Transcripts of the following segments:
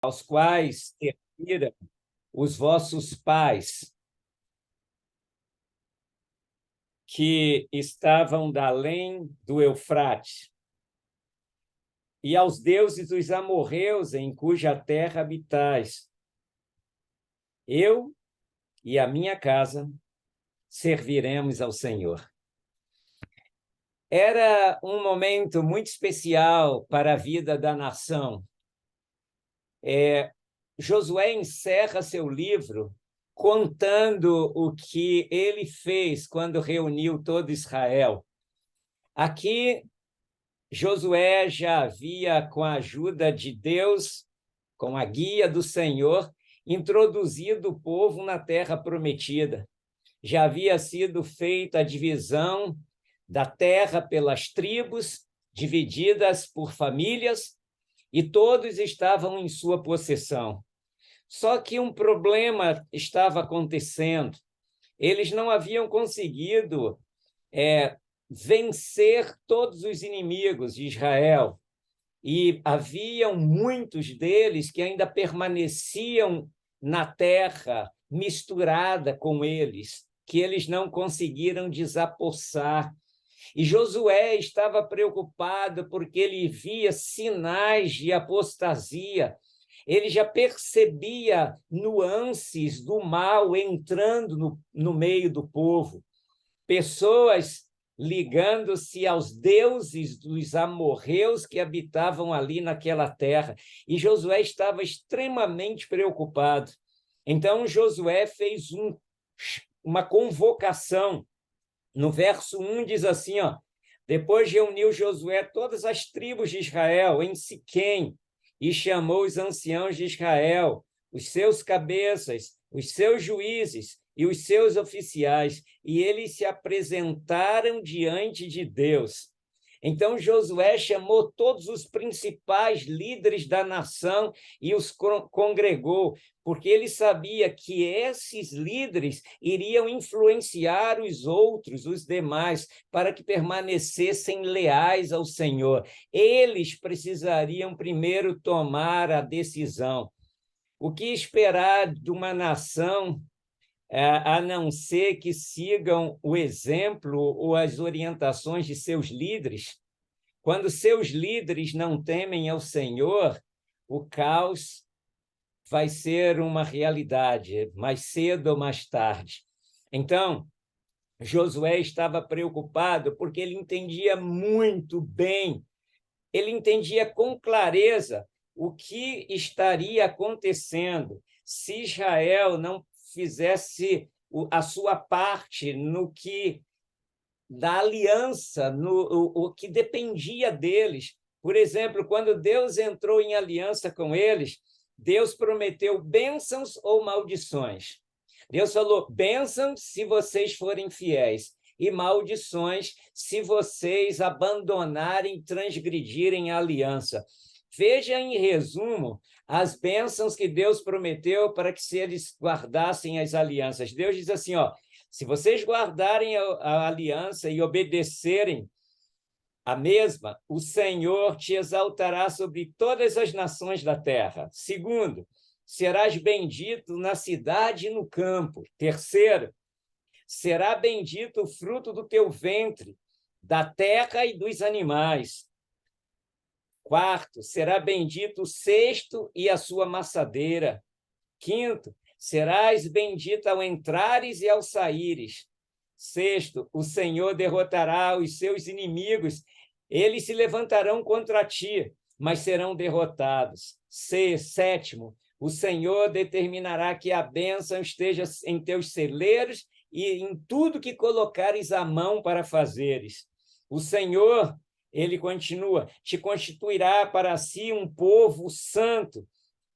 aos quais serviram os vossos pais, que estavam da além do Eufrate, e aos deuses dos amorreus, em cuja terra habitais. Eu e a minha casa serviremos ao Senhor. Era um momento muito especial para a vida da nação. Josué encerra seu livro contando o que ele fez quando reuniu todo Israel. Aqui, Josué já havia, com a ajuda de Deus, com a guia do Senhor, introduzido o povo na terra prometida. Já havia sido feita a divisão da terra pelas tribos, divididas por famílias, e todos estavam em sua possessão. Só que um problema estava acontecendo. Eles não haviam conseguido vencer todos os inimigos de Israel. E haviam muitos deles que ainda permaneciam na terra, misturada com eles, que eles não conseguiram desapossar. E Josué estava preocupado porque ele via sinais de apostasia. Ele já percebia nuances do mal entrando no meio do povo. Pessoas ligando-se aos deuses dos amorreus que habitavam ali naquela terra. E Josué estava extremamente preocupado. Então, Josué fez uma convocação. No verso 1 diz assim, depois reuniu Josué todas as tribos de Israel em Siquém e chamou os anciãos de Israel, os seus cabeças, os seus juízes e os seus oficiais, e eles se apresentaram diante de Deus. Então Josué chamou todos os principais líderes da nação e os congregou, porque ele sabia que esses líderes iriam influenciar os outros, os demais, para que permanecessem leais ao Senhor. Eles precisariam primeiro tomar a decisão. O que esperar de uma nação a não ser que sigam o exemplo ou as orientações de seus líderes? Quando seus líderes não temem ao Senhor, o caos vai ser uma realidade, mais cedo ou mais tarde. Então, Josué estava preocupado porque ele entendia muito bem, ele entendia com clareza o que estaria acontecendo se Israel não fizesse a sua parte no que da aliança, o que dependia deles. Por exemplo, quando Deus entrou em aliança com eles, Deus prometeu bênçãos ou maldições. Deus falou, bênçãos se vocês forem fiéis, e maldições se vocês abandonarem, transgredirem a aliança. Veja, em resumo, as bênçãos que Deus prometeu para que se eles guardassem as alianças. Deus diz assim, se vocês guardarem a aliança e obedecerem a mesma, o Senhor te exaltará sobre todas as nações da terra. Segundo, serás bendito na cidade e no campo. Terceiro, será bendito o fruto do teu ventre, da terra e dos animais. Quarto, será bendito o cesto e a sua maçadeira. Quinto, serás bendito ao entrares e ao saíres. Sexto, o Senhor derrotará os seus inimigos. Eles se levantarão contra ti, mas serão derrotados. Sétimo, o Senhor determinará que a bênção esteja em teus celeiros e em tudo que colocares a mão para fazeres. O Senhor, ele continua, te constituirá para si um povo santo,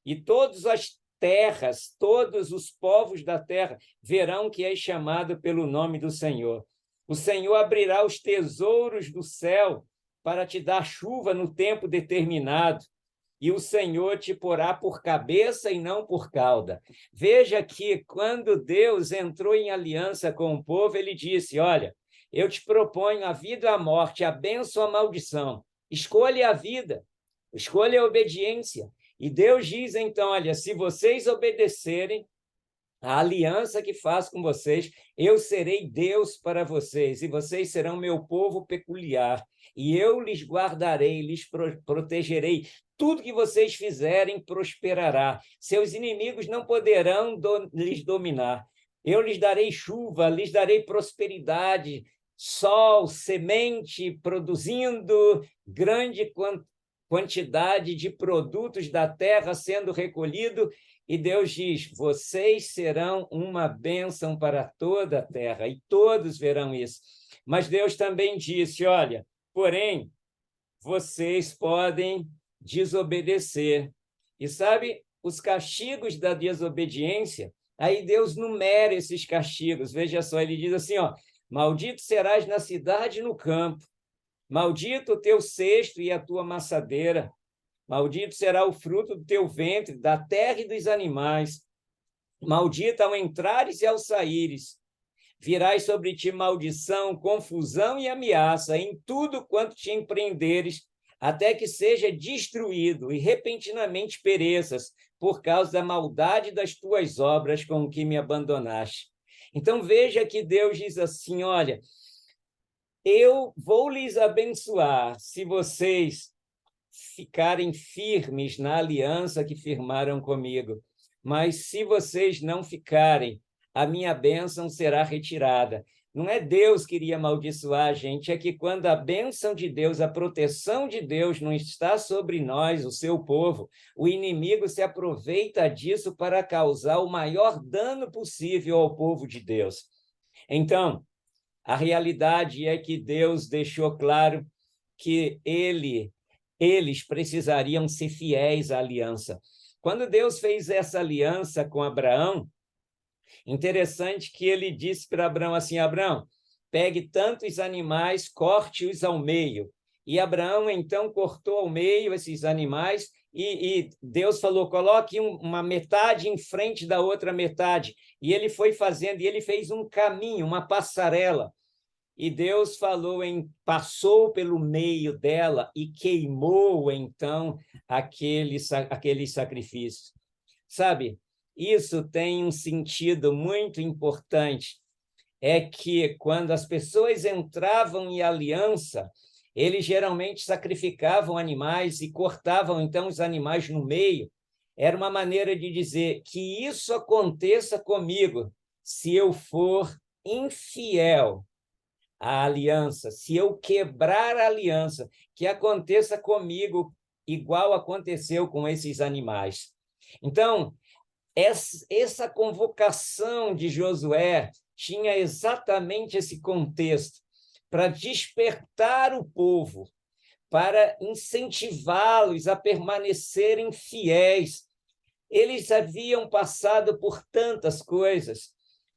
e todas as terras, todos os povos da terra verão que és chamado pelo nome do Senhor. O Senhor abrirá os tesouros do céu para te dar chuva no tempo determinado, e o Senhor te porá por cabeça e não por cauda. Veja que quando Deus entrou em aliança com o povo, ele disse, olha, eu te proponho a vida e a morte, a bênção ou a maldição. Escolha a vida, escolha a obediência. E Deus diz, então, olha, se vocês obedecerem a aliança que faço com vocês, eu serei Deus para vocês, e vocês serão meu povo peculiar, e eu lhes guardarei, lhes protegerei. Tudo que vocês fizerem prosperará. Seus inimigos não poderão lhes dominar. Eu lhes darei chuva, lhes darei prosperidade, sol, semente, produzindo grande quantidade de produtos da terra sendo recolhido. E Deus diz, vocês serão uma bênção para toda a terra, e todos verão isso. Mas Deus também disse, olha, porém, vocês podem desobedecer. E sabe, os castigos da desobediência, aí Deus numera esses castigos. Veja só, ele diz assim, ó, maldito serás na cidade e no campo, maldito o teu cesto e a tua maçadeira, maldito será o fruto do teu ventre, da terra e dos animais. Maldito ao entrares e ao saíres. Virás sobre ti maldição, confusão e ameaça em tudo quanto te empreenderes, até que seja destruído e repentinamente pereças por causa da maldade das tuas obras com que me abandonaste. Então veja que Deus diz assim, olha, eu vou lhes abençoar se vocês ficarem firmes na aliança que firmaram comigo. Mas se vocês não ficarem, a minha bênção será retirada. Não é Deus que iria amaldiçoar a gente, é que quando a bênção de Deus, a proteção de Deus não está sobre nós, o seu povo, o inimigo se aproveita disso para causar o maior dano possível ao povo de Deus. Então, a realidade é que Deus deixou claro que eles precisariam ser fiéis à aliança. Quando Deus fez essa aliança com Abraão, interessante que ele disse para Abraão assim, Abraão, pegue tantos animais, corte-os ao meio. E Abraão, então, cortou ao meio esses animais e Deus falou, coloque uma metade em frente da outra metade. E ele foi fazendo, e ele fez um caminho, uma passarela. E Deus passou pelo meio dela e queimou, então, aqueles sacrifícios. Sabe, isso tem um sentido muito importante, é que quando as pessoas entravam em aliança, eles geralmente sacrificavam animais e cortavam, então, os animais no meio. Era uma maneira de dizer que isso aconteça comigo se eu for infiel a aliança, se eu quebrar a aliança, que aconteça comigo igual aconteceu com esses animais. Então, essa convocação de Josué tinha exatamente esse contexto, para despertar o povo, para incentivá-los a permanecerem fiéis. Eles haviam passado por tantas coisas.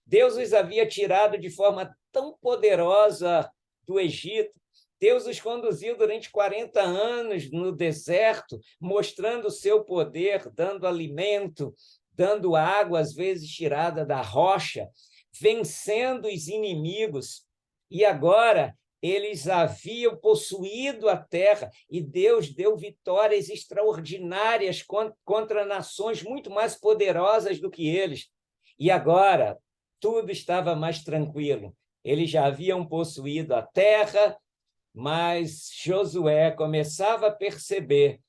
Deus os havia tirado de forma tão poderosa do Egito. Deus os conduziu durante 40 anos no deserto, mostrando o seu poder, dando alimento, dando água, às vezes tirada da rocha, vencendo os inimigos. E agora eles haviam possuído a terra e Deus deu vitórias extraordinárias contra nações muito mais poderosas do que eles. E agora tudo estava mais tranquilo. Eles já haviam possuído a terra, mas Josué começava a perceber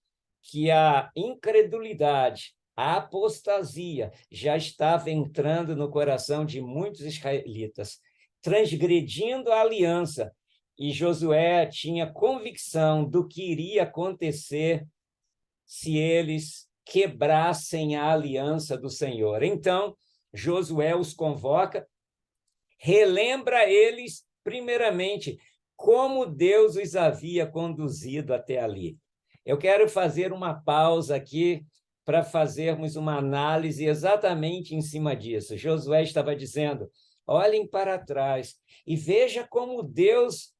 que a incredulidade, a apostasia já estava entrando no coração de muitos israelitas, transgredindo a aliança. E Josué tinha convicção do que iria acontecer se eles quebrassem a aliança do Senhor. Então, Josué os convoca, relembra eles, primeiramente, como Deus os havia conduzido até ali. Eu quero fazer uma pausa aqui para fazermos uma análise exatamente em cima disso. Josué estava dizendo, olhem para trás e veja como Deus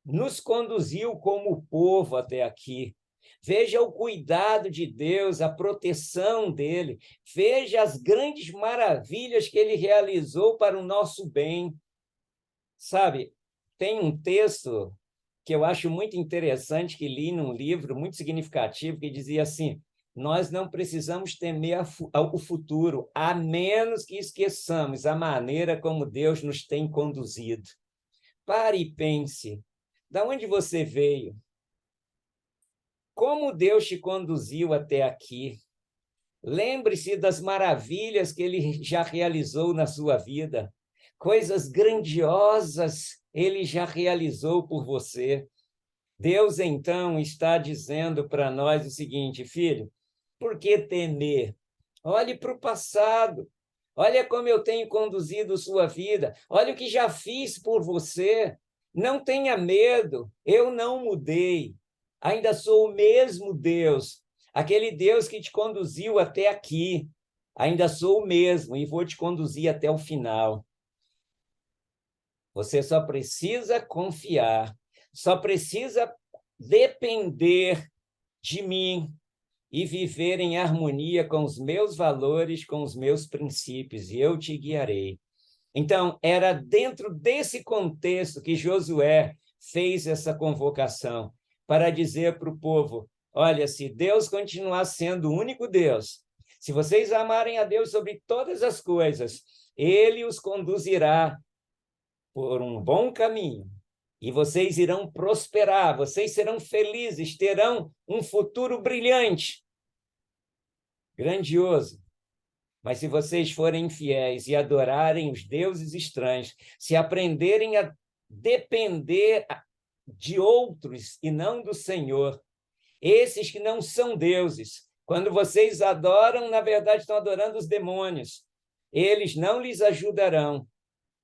nos conduziu como povo até aqui. Veja o cuidado de Deus, a proteção dele. Veja as grandes maravilhas que ele realizou para o nosso bem. Sabe, tem um texto que eu acho muito interessante, que li num livro muito significativo, que dizia assim, nós não precisamos temer o futuro, a menos que esqueçamos a maneira como Deus nos tem conduzido. Pare e pense. De onde você veio? Como Deus te conduziu até aqui? Lembre-se das maravilhas que Ele já realizou na sua vida. Coisas grandiosas Ele já realizou por você. Deus, então, está dizendo para nós o seguinte: filho, por que temer? Olhe para o passado. Olha como eu tenho conduzido sua vida. Olha o que já fiz por você. Não tenha medo. Eu não mudei. Ainda sou o mesmo Deus. Aquele Deus que te conduziu até aqui. Ainda sou o mesmo e vou te conduzir até o final. Você só precisa confiar. Só precisa depender de mim e viver em harmonia com os meus valores, com os meus princípios, e eu te guiarei. Então, era dentro desse contexto que Josué fez essa convocação, para dizer para o povo: olha, se Deus continuar sendo o único Deus, se vocês amarem a Deus sobre todas as coisas, Ele os conduzirá por um bom caminho, e vocês irão prosperar, vocês serão felizes, terão um futuro brilhante, grandioso. Mas se vocês forem infiéis e adorarem os deuses estranhos, se aprenderem a depender de outros e não do Senhor, esses que não são deuses, quando vocês adoram, na verdade estão adorando os demônios, eles não lhes ajudarão,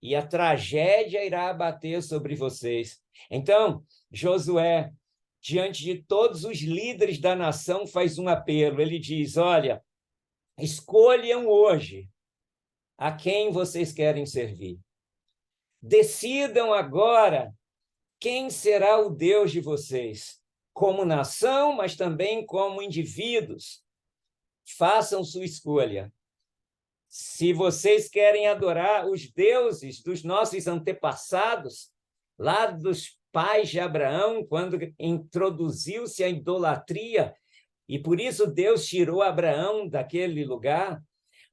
e a tragédia irá abater sobre vocês. Então, Josué, diante de todos os líderes da nação, faz um apelo. Ele diz: olha, escolham hoje a quem vocês querem servir. Decidam agora quem será o Deus de vocês, como nação, mas também como indivíduos. Façam sua escolha. Se vocês querem adorar os deuses dos nossos antepassados, lá dos pais de Abraão, quando introduziu-se a idolatria, e por isso Deus tirou Abraão daquele lugar,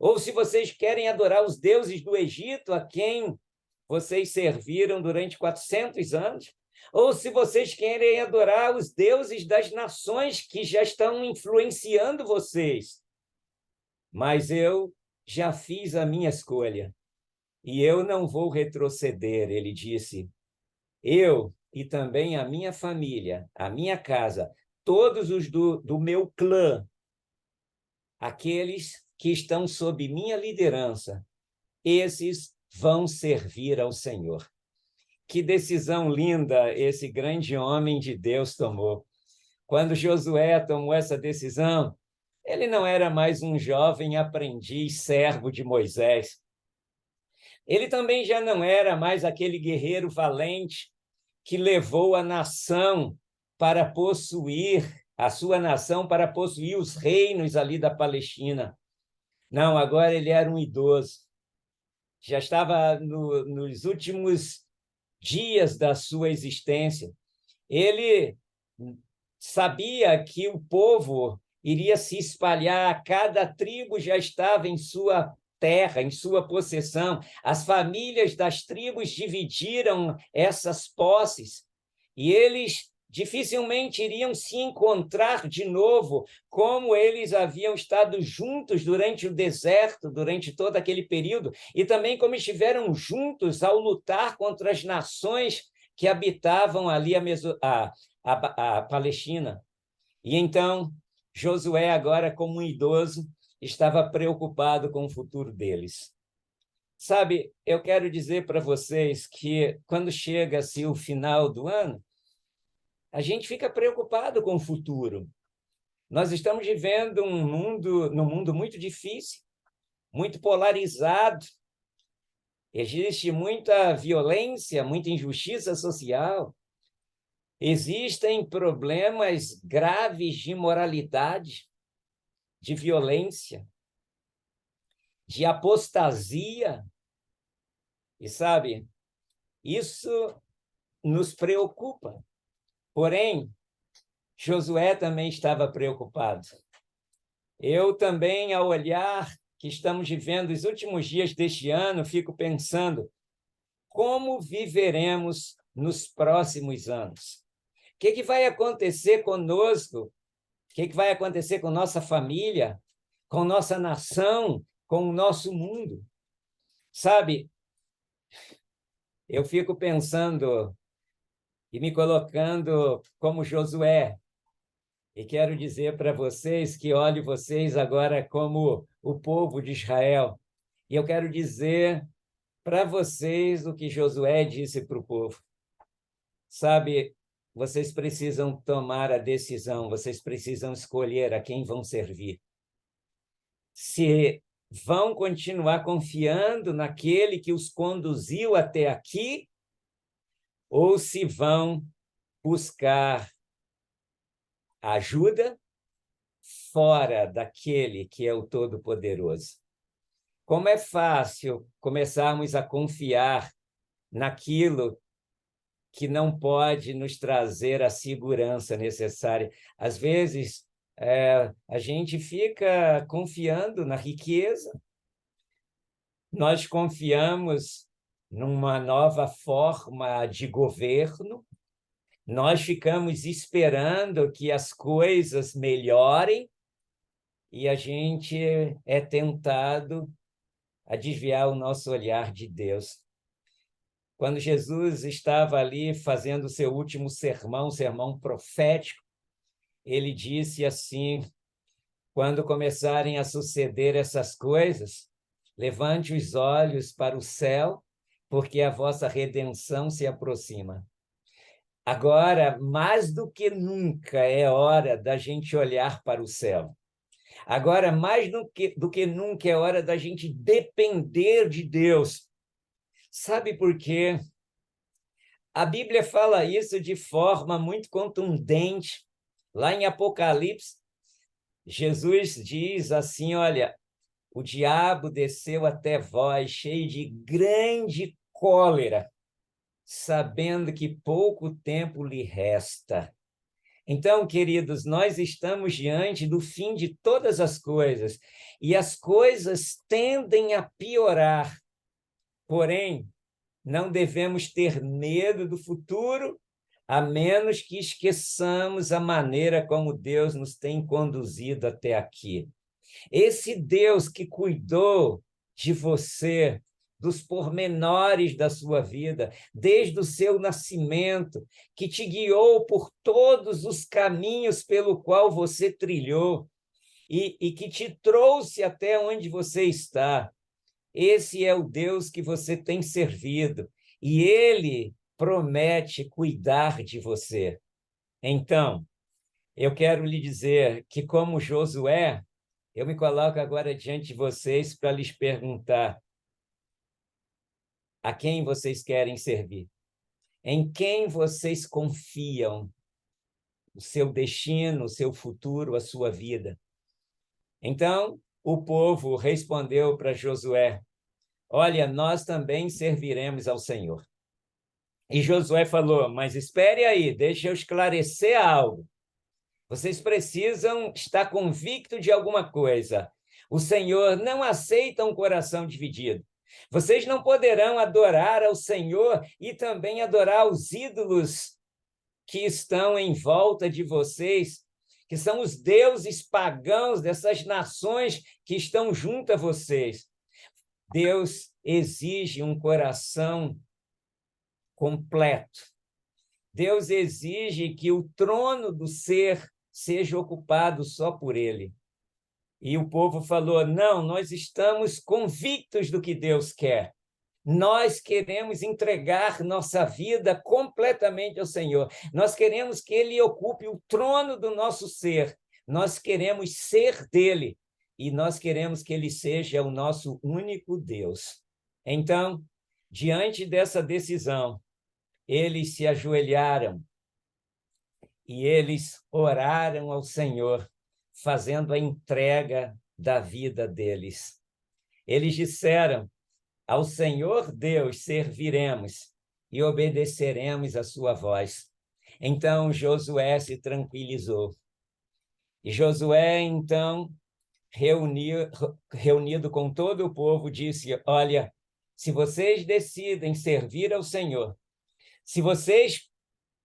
ou se vocês querem adorar os deuses do Egito, a quem vocês serviram durante 400 anos, ou se vocês querem adorar os deuses das nações que já estão influenciando vocês. Mas eu já fiz a minha escolha e eu não vou retroceder, ele disse. Eu e também a minha família, a minha casa, todos os do meu clã, aqueles que estão sob minha liderança, esses vão servir ao Senhor. Que decisão linda esse grande homem de Deus tomou. Quando Josué tomou essa decisão, ele não era mais um jovem aprendiz, servo de Moisés. Ele também já não era mais aquele guerreiro valente que levou a nação para possuir, a sua nação para possuir os reinos ali da Palestina. Não, agora ele era um idoso. Já estava nos últimos dias da sua existência. Ele sabia que o povo iria se espalhar, cada tribo já estava em sua terra, em sua possessão. As famílias das tribos dividiram essas posses e eles dificilmente iriam se encontrar de novo, como eles haviam estado juntos durante o deserto, durante todo aquele período, e também como estiveram juntos ao lutar contra as nações que habitavam ali a Palestina. E então, Josué, agora como um idoso, estava preocupado com o futuro deles. Sabe, eu quero dizer para vocês que quando chega-se o final do ano, a gente fica preocupado com o futuro. Nós estamos vivendo num mundo muito difícil, muito polarizado. Existe muita violência, muita injustiça social. Existem problemas graves de imoralidade, de violência, de apostasia. E sabe, isso nos preocupa. Porém, Josué também estava preocupado. Eu também, ao olhar que estamos vivendo os últimos dias deste ano, fico pensando como viveremos nos próximos anos. O que vai acontecer conosco? O que vai acontecer com nossa família, com nossa nação, com o nosso mundo? Sabe, eu fico pensando e me colocando como Josué, e quero dizer para vocês que olho vocês agora como o povo de Israel. E eu quero dizer para vocês o que Josué disse para o povo. Sabe, vocês precisam tomar a decisão, vocês precisam escolher a quem vão servir. Se vão continuar confiando naquele que os conduziu até aqui, ou se vão buscar ajuda fora daquele que é o Todo-Poderoso. Como é fácil começarmos a confiar naquilo que não pode nos trazer a segurança necessária. Às vezes, a gente fica confiando na riqueza, nós confiamos numa nova forma de governo, nós ficamos esperando que as coisas melhorem e a gente é tentado a desviar o nosso olhar de Deus. Quando Jesus estava ali fazendo o seu último sermão, sermão profético, ele disse assim: quando começarem a suceder essas coisas, levante os olhos para o céu, porque a vossa redenção se aproxima. Agora, mais do que nunca, é hora da gente olhar para o céu. Agora, mais do que nunca, é hora da gente depender de Deus. Sabe por quê? A Bíblia fala isso de forma muito contundente. Lá em Apocalipse, Jesus diz assim, olha, o diabo desceu até vós, cheio de grande cólera, sabendo que pouco tempo lhe resta. Então, queridos, nós estamos diante do fim de todas as coisas, e as coisas tendem a piorar. Porém, não devemos ter medo do futuro, a menos que esqueçamos a maneira como Deus nos tem conduzido até aqui. Esse Deus que cuidou de você, dos pormenores da sua vida, desde o seu nascimento, que te guiou por todos os caminhos pelo qual você trilhou e que te trouxe até onde você está. Esse é o Deus que você tem servido e ele promete cuidar de você. Então, eu quero lhe dizer que, como Josué, eu me coloco agora diante de vocês para lhes perguntar: a quem vocês querem servir? Em quem vocês confiam o seu destino, o seu futuro, a sua vida? Então, o povo respondeu para Josué: olha, nós também serviremos ao Senhor. E Josué falou: mas espere aí, deixa eu esclarecer algo. Vocês precisam estar convictos de alguma coisa. O Senhor não aceita um coração dividido. Vocês não poderão adorar ao Senhor e também adorar os ídolos que estão em volta de vocês, que são os deuses pagãos dessas nações que estão junto a vocês. Deus exige um coração completo. Deus exige que o trono do ser seja ocupado só por ele. E o povo falou: não, nós estamos convictos do que Deus quer. Nós queremos entregar nossa vida completamente ao Senhor. Nós queremos que ele ocupe o trono do nosso ser. Nós queremos ser dele. E nós queremos que ele seja o nosso único Deus. Então, diante dessa decisão, eles se ajoelharam e eles oraram ao Senhor, fazendo a entrega da vida deles. Eles disseram: ao Senhor Deus serviremos e obedeceremos a sua voz. Então Josué se tranquilizou. E Josué, então, reunido com todo o povo, disse: olha, se vocês decidem servir ao Senhor, se vocês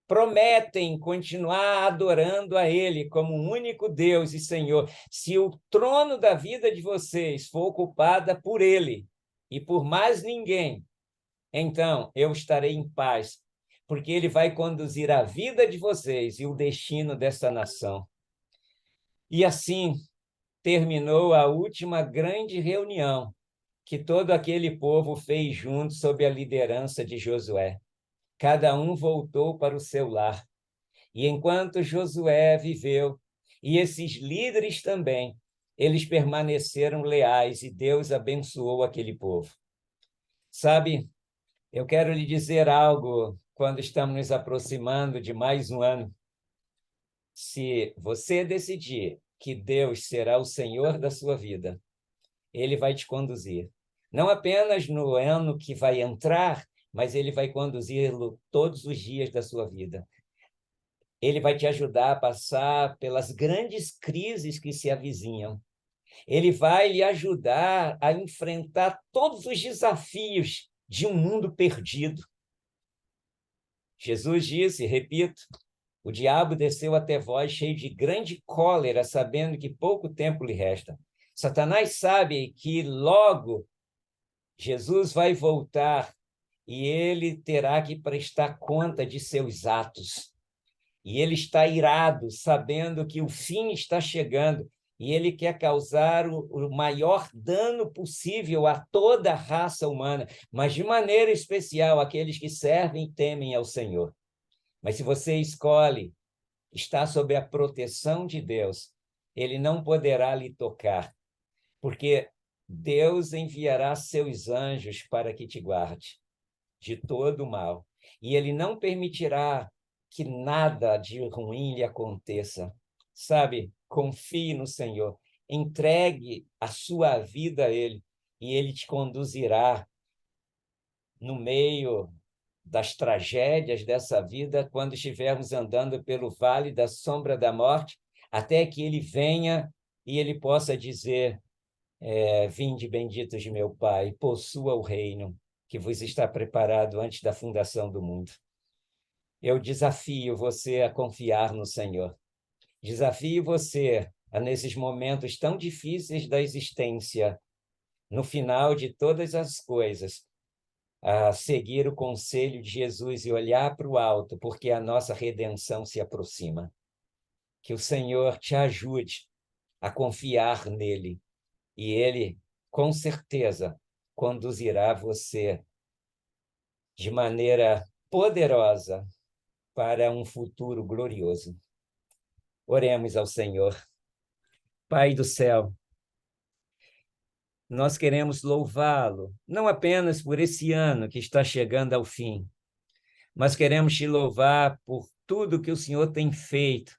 prometem continuar adorando a Ele como o único Deus e Senhor, se o trono da vida de vocês for ocupada por Ele e por mais ninguém, então eu estarei em paz, porque Ele vai conduzir a vida de vocês e o destino dessa nação. E assim terminou a última grande reunião que todo aquele povo fez junto sob a liderança de Josué. Cada um voltou para o seu lar. E enquanto Josué viveu, e esses líderes também, eles permaneceram leais e Deus abençoou aquele povo. Sabe, eu quero lhe dizer algo quando estamos nos aproximando de mais um ano. Se você decidir que Deus será o Senhor da sua vida, Ele vai te conduzir. Não apenas no ano que vai entrar, mas Ele vai conduzi-lo todos os dias da sua vida. Ele vai te ajudar a passar pelas grandes crises que se avizinham. Ele vai lhe ajudar a enfrentar todos os desafios de um mundo perdido. Jesus disse, repito, o diabo desceu até vós cheio de grande cólera, sabendo que pouco tempo lhe resta. Satanás sabe que logo Jesus vai voltar e ele terá que prestar conta de seus atos. E ele está irado, sabendo que o fim está chegando, e ele quer causar o maior dano possível a toda a raça humana, mas de maneira especial aqueles que servem e temem ao Senhor. Mas se você escolhe estar sob a proteção de Deus, ele não poderá lhe tocar, porque Deus enviará seus anjos para que te guarde de todo o mal, e ele não permitirá que nada de ruim lhe aconteça. Sabe, confie no Senhor, entregue a sua vida a Ele, e Ele te conduzirá no meio das tragédias dessa vida, quando estivermos andando pelo vale da sombra da morte, até que Ele venha e Ele possa dizer, vinde benditos de meu Pai, possua o reino que vos está preparado antes da fundação do mundo. Eu desafio você a confiar no Senhor. Desafio você a, nesses momentos tão difíceis da existência, no final de todas as coisas, a seguir o conselho de Jesus e olhar para o alto, porque a nossa redenção se aproxima. Que o Senhor te ajude a confiar nele, e ele, com certeza, conduzirá você de maneira poderosa para um futuro glorioso. Oremos ao Senhor. Pai do céu, nós queremos louvá-lo, não apenas por esse ano que está chegando ao fim, mas queremos te louvar por tudo que o Senhor tem feito,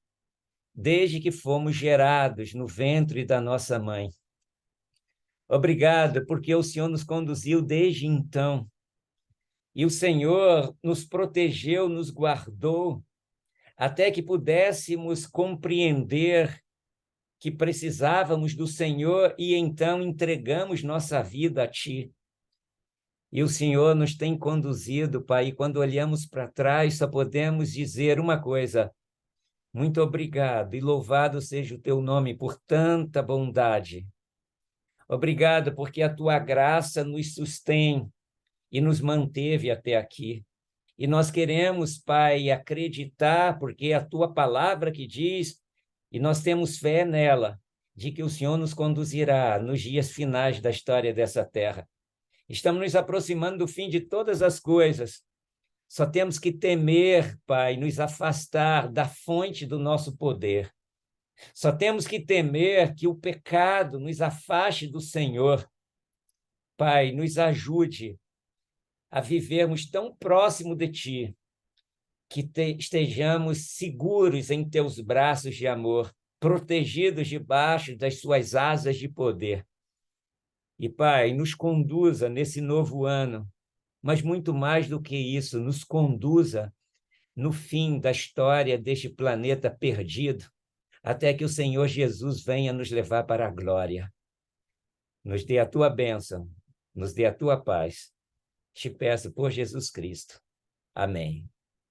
desde que fomos gerados no ventre da nossa mãe. Obrigado, porque o Senhor nos conduziu desde então, e o Senhor nos protegeu, nos guardou, até que pudéssemos compreender que precisávamos do Senhor e então entregamos nossa vida a Ti. E o Senhor nos tem conduzido, Pai, e quando olhamos para trás só podemos dizer uma coisa: muito obrigado e louvado seja o Teu nome por tanta bondade. Obrigado porque a Tua graça nos sustém e nos manteve até aqui. E nós queremos, Pai, acreditar, porque é a Tua palavra que diz, e nós temos fé nela, de que o Senhor nos conduzirá nos dias finais da história dessa terra. Estamos nos aproximando do fim de todas as coisas. Só temos que temer, Pai, nos afastar da fonte do nosso poder. Só temos que temer que o pecado nos afaste do Senhor. Pai, nos ajude a vivermos tão próximo de Ti, que estejamos seguros em Teus braços de amor, protegidos debaixo das Suas asas de poder. E, Pai, nos conduza nesse novo ano, mas muito mais do que isso, nos conduza no fim da história deste planeta perdido, até que o Senhor Jesus venha nos levar para a glória. Nos dê a tua bênção, nos dê a tua paz. Te peço por Jesus Cristo. Amém.